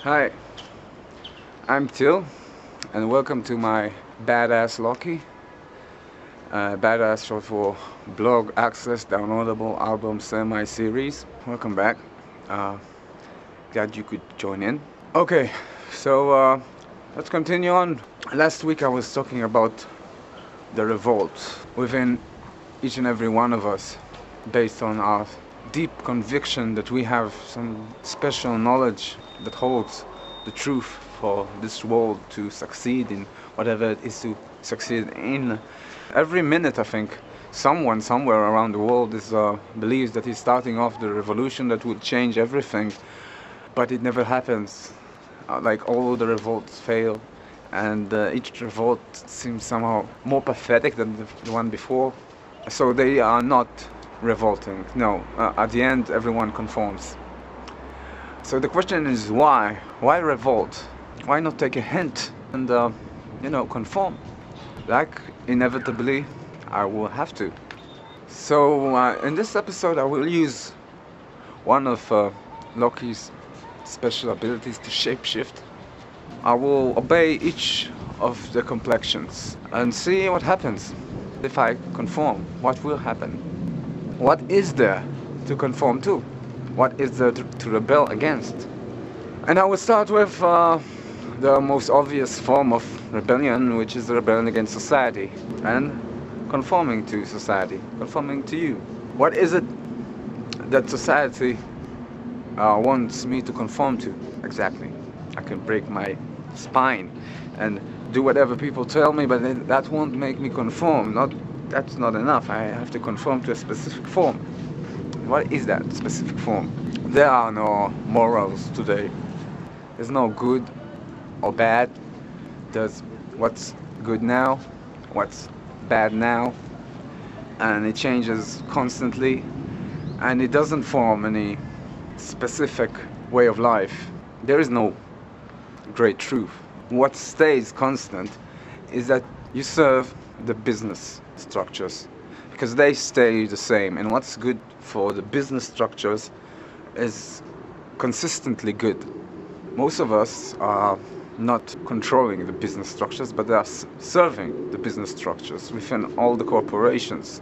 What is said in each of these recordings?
Hi, I'm Ptyl, and welcome to my Badass LOKI. Badass short for Blog Access Downloadable Album Semi-Series. Welcome back. Glad you could join in. Okay, so let's continue on. Last week I was talking about the revolt within each and every one of us, based on our deep conviction that we have some special knowledge that holds the truth for this world to succeed in whatever it is to succeed in. Every minute I think someone somewhere around the world believes that he's starting off the revolution that will change everything, but it never happens. Like all the revolts fail, and each revolt seems somehow more pathetic than the one before. So they are not revolting. No, at the end everyone conforms. So the question is why? Why revolt? Why not take a hint and conform? Like inevitably I will have to. So in this episode I will use one of Loki's special abilities to shapeshift. I will obey each of the complexions and see what happens. If I conform, what will happen? What is there to conform to? What is there to rebel against? And I will start with the most obvious form of rebellion, which is the rebellion against society and conforming to society, conforming to you. What is it that society wants me to conform to exactly? I can break my spine and do whatever people tell me, but that won't make me conform. That's not enough. I have to conform to a specific form. What is that specific form? There are no morals today. There's no good or bad. There's what's good now, what's bad now, and it changes constantly, and it doesn't form any specific way of life. There is no great truth. What stays constant is that you serve the business structures, because they stay the same, and what's good for the business structures is consistently good. Most of us are not controlling the business structures, but they are serving the business structures within all the corporations.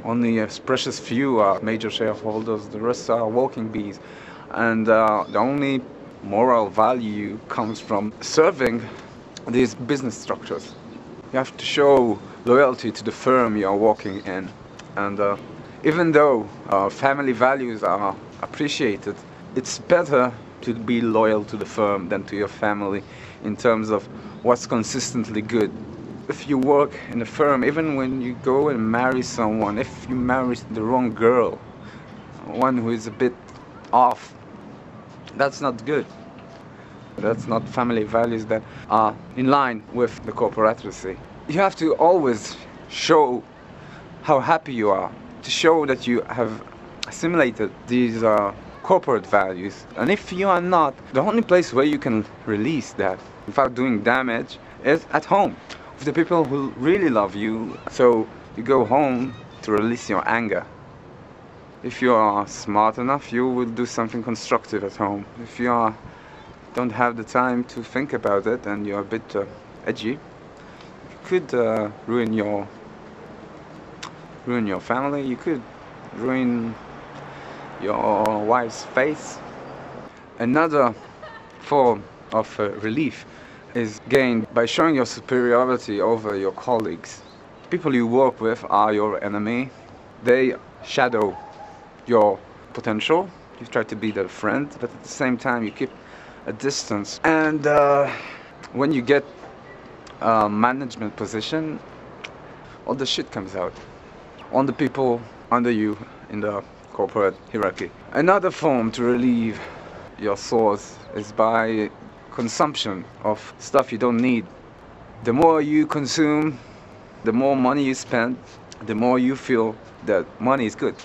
Only a precious few are major shareholders, the rest are working bees, and the only moral value comes from serving these business structures. You have to show loyalty to the firm you are working in, and even though family values are appreciated, it's better to be loyal to the firm than to your family in terms of what's consistently good. If you work in a firm, even when you go and marry someone, if you marry the wrong girl, one who is a bit off, that's not good. That's not family values that are in line with the corporatocracy. You have to always show how happy you are, to show that you have assimilated these corporate values. And if you are not, the only place where you can release that without doing damage is at home, with the people who really love you. So you go home to release your anger. If you are smart enough, you will do something constructive at home. If you don't have the time to think about it and you're a bit edgy, you could ruin your family. You could ruin your wife's face. Another form of relief is gained by showing your superiority over your colleagues. People you work with are your enemy. They shadow your potential. You try to be their friend, but at the same time you keep a distance. And when you get a management position, all the shit comes out on the people under you in the corporate hierarchy. Another form to relieve your sores is by consumption of stuff you don't need. The more you consume, the more money you spend, the more you feel that money is good.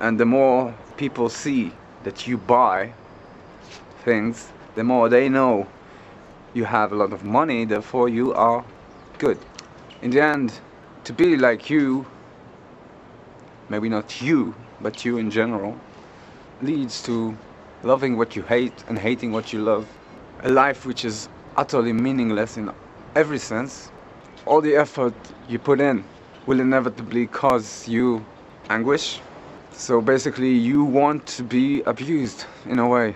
And the more people see that you buy things, the more they know you have a lot of money, therefore you are good. In the end, to be like you, maybe not you, but you in general, leads to loving what you hate and hating what you love. a life which is utterly meaningless in every sense. All the effort you put in will inevitably cause you anguish. So basically you want to be abused in a way.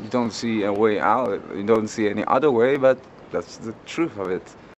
You don't see a way out, you don't see any other way, but that's the truth of it.